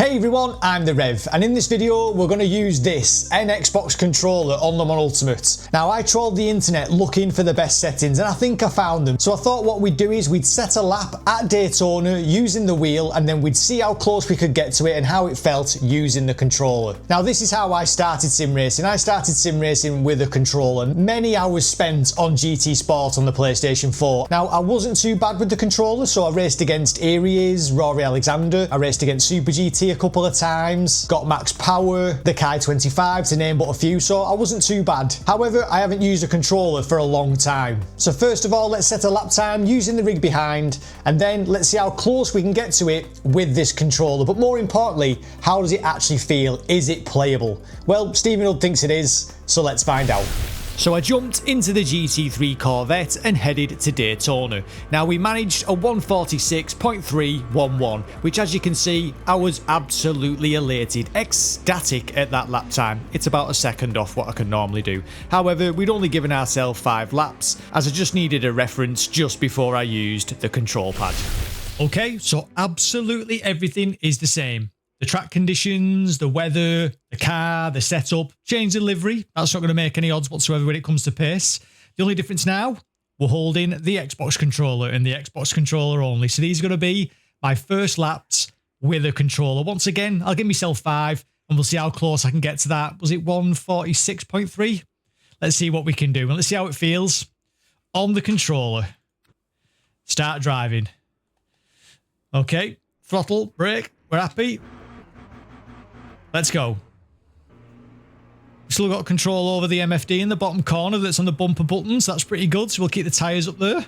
Hey everyone, I'm the Rev, and in this video we're going to use this Xbox controller on Le Mans Ultimate. Now I trawled the internet looking for the best settings and I think I found them. So I thought what we'd do is we'd set a lap at Daytona using the wheel and then we'd see how close we could get to it and how it felt using the controller. Now this is how I started sim racing. I started sim racing with a controller. Many hours spent on GT Sport on the PlayStation 4. Now I wasn't too bad with the controller, so I raced against Aries, Rory Alexander, I raced against Super GT a couple of times, got max power, the Kai 25 to name but a few, so I wasn't too bad. However, I haven't used a controller for a long time. So first of all, let's set a lap time using the rig behind, and then let's see how close we can get to it with this controller. But more importantly, how does it actually feel? Is it playable? Well, Stephen Hood thinks it is, so let's find out. So I jumped into the GT3 Corvette and headed to Daytona. Now we managed a 146.311, which as you can see, I was absolutely elated, ecstatic at that lap time. It's about a second off what I can normally do. However, we'd only given ourselves 5 laps, as I just needed a reference just before I used the control pad. Okay, so absolutely everything is the same. The track conditions, the weather, the car, the setup, change the livery. That's not going to make any odds whatsoever when it comes to pace. The only difference now, we're holding the Xbox controller and the Xbox controller only. So these are going to be my first laps with a controller. Once again, I'll give myself 5 and we'll see how close I can get to that. Was it 146.3? Let's see what we can do and let's see how it feels on the controller. Start driving. Okay, throttle, brake, we're happy. Let's go. Still got control over the MFD in the bottom corner that's on the bumper buttons. That's pretty good, so we'll keep the tyres up there.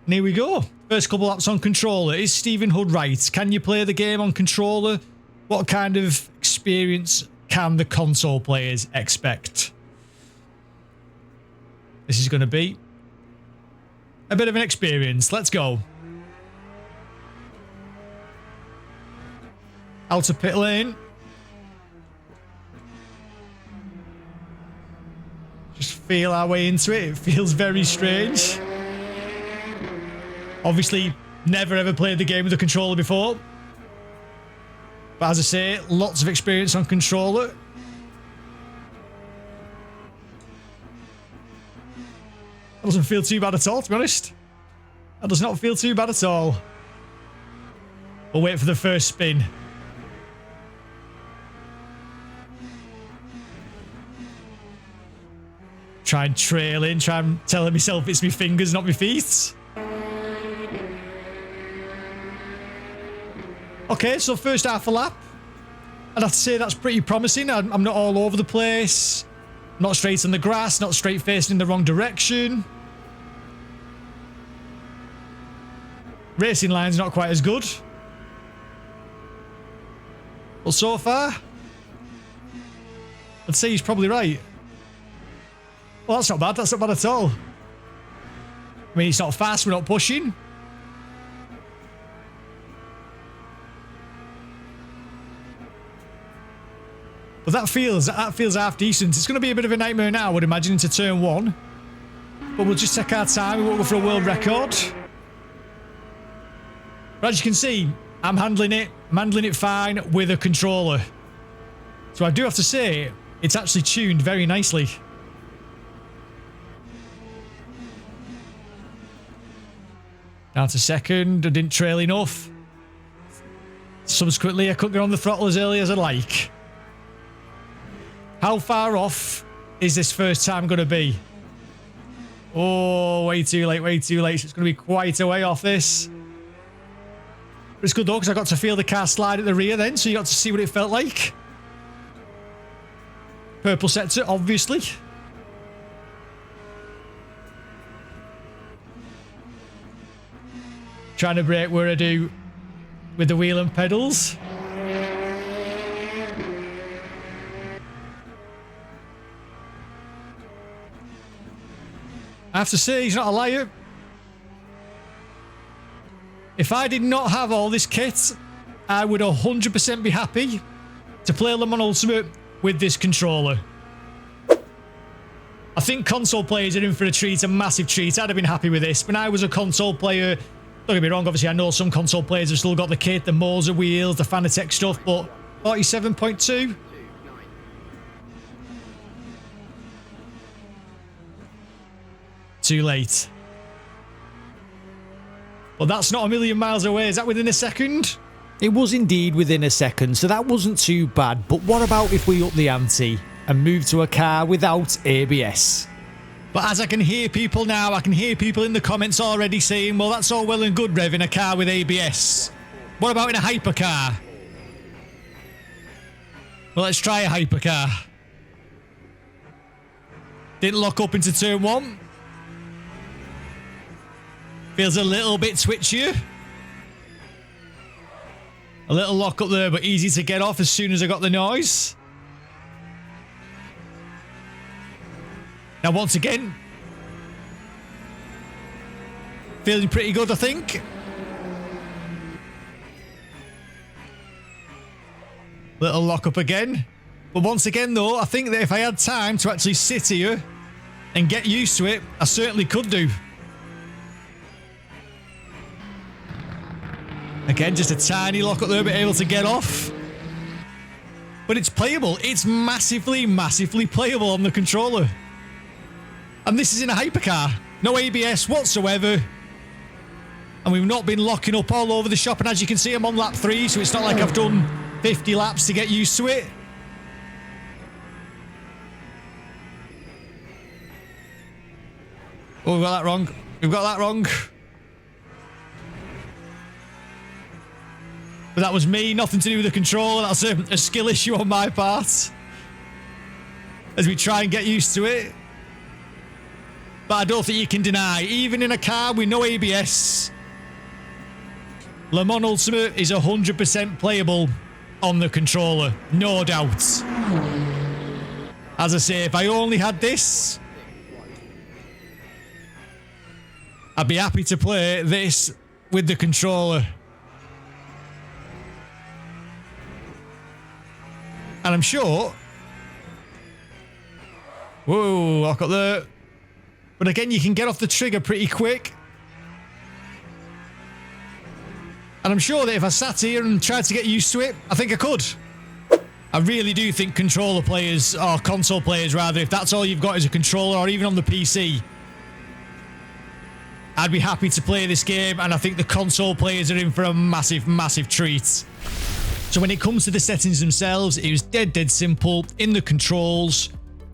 And here we go. First couple laps on controller. Is Stephen Hood right? Can you play the game on controller? What kind of experience can the console players expect? This is going to be a bit of an experience. Let's go. Out of pit lane. Just feel our way into it. It feels very strange. Obviously, never ever played the game with a controller before. But as I say, lots of experience on controller. That doesn't feel too bad at all, to be honest. That does not feel too bad at all. We'll wait for the first spin. Try and trail in, try and telling myself it's my fingers, not my feet. Okay, so first half a lap. I'd have to say that's pretty promising. I'm not all over the place. Not straight on the grass, not straight facing in the wrong direction. Racing line's not quite as good. But so far, I'd say he's probably right. Well, that's not bad. That's not bad at all. I mean, it's not fast. We're not pushing. But that feels half decent. It's going to be a bit of a nightmare now, I would imagine, into turn 1. But we'll just take our time. We won't go for a world record. But as you can see, I'm handling it. I'm handling it fine with a controller. So I do have to say, it's actually tuned very nicely. Down to second, I didn't trail enough. Subsequently, I couldn't get on the throttle as early as I'd like. How far off is this first time going to be? Oh, way too late, way too late. So it's going to be quite a way off this. But it's good though, because I got to feel the car slide at the rear then, so you got to see what it felt like. Purple sector, obviously. Trying to brake where I do with the wheel and pedals. I have to say, he's not a liar. If I did not have all this kit, I would 100% be happy to play Le Mans Ultimate with this controller. I think console players are in for a treat, a massive treat. I'd have been happy with this. When I was a console player Don't get me wrong, obviously I know some console players have still got the kit, the Moser wheels, the Fanatec stuff, but 47.2? Too late. Well, that's not a million miles away. Is that within a second? It was indeed within a second, so that wasn't too bad. But what about if we up the ante and move to a car without ABS? But as I can hear people now, I can hear people in the comments already saying, well, that's all well and good, Rev, in a car with ABS. What about in a hypercar? Well, let's try a hypercar. Didn't lock up into turn 1. Feels a little bit twitchier. A little lock up there, but easy to get off as soon as I got the noise. Now, once again, feeling pretty good, I think. Little lock up again. But once again, though, I think that if I had time to actually sit here and get used to it, I certainly could do. Again, just a tiny lock up there, but able to get off. But it's playable. It's massively, massively playable on the controller. And this is in a hypercar. No ABS whatsoever. And we've not been locking up all over the shop. And as you can see, I'm on lap 3, so it's not like I've done 50 laps to get used to it. Oh, we've got that wrong. We've got that wrong. But that was me, nothing to do with the controller. That's a skill issue on my part. As we try and get used to it. But I don't think you can deny, even in a car with no ABS, Le Mans Ultimate is 100% playable on the controller. No doubt. As I say, if I only had this, I'd be happy to play this with the controller. And I'm sure... Whoa, lock up there. But again, you can get off the trigger pretty quick. And I'm sure that if I sat here and tried to get used to it, I think I could. I really do think controller players, or console players rather, if that's all you've got is a controller, or even on the PC, I'd be happy to play this game, and I think the console players are in for a massive, massive treat. So when it comes to the settings themselves, it was dead simple. In the controls,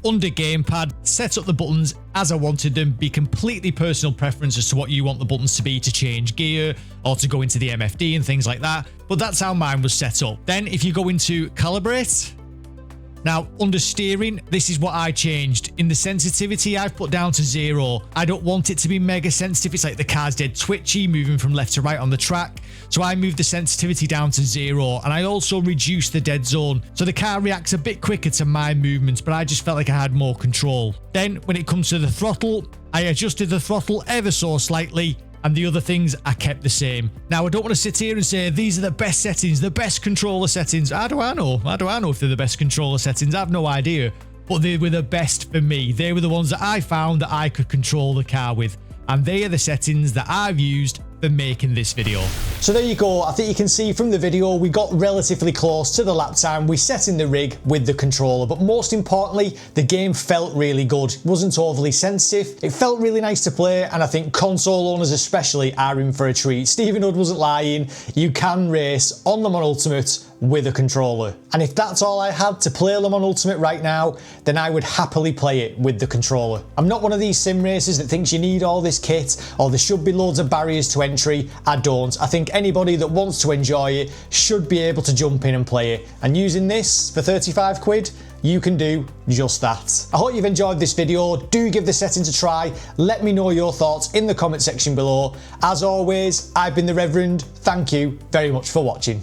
under gamepad, set up the buttons as I wanted them, be completely personal preference as to what you want the buttons to be to change gear or to go into the MFD and things like that. But that's how mine was set up. Then if you go into calibrate, now under steering, this is what I changed. In the sensitivity, I've put down to 0. I don't want it to be mega sensitive. It's like the car's dead twitchy, moving from left to right on the track. So I moved the sensitivity down to 0, and I also reduced the dead zone. So the car reacts a bit quicker to my movements, but I just felt like I had more control. Then when it comes to the throttle, I adjusted the throttle ever so slightly, and the other things I kept the same. Now, I don't want to sit here and say these are the best settings, the best controller settings. How do I know? How do I know if they're the best controller settings? I have no idea. But they were the best for me. They were the ones that I found that I could control the car with. And they are the settings that I've used for making this video. So there you go. I think you can see from the video we got relatively close to the lap time we set in the rig with the controller, but most importantly the game felt really good. It wasn't overly sensitive, it felt really nice to play, and I think console owners especially are in for a treat. Stephen Hood wasn't lying, you can race on Le Mans Ultimate with a controller. And if that's all I had to play Le Mans Ultimate right now, then I would happily play it with the controller. I'm not one of these sim racers that thinks you need all this kit or there should be loads of barriers to entry. I don't. I think anybody that wants to enjoy it should be able to jump in and play it. And using this for 35 quid, you can do just that. I hope you've enjoyed this video. Do give the settings a try. Let me know your thoughts in the comment section below. As always, I've been the Reverend. Thank you very much for watching.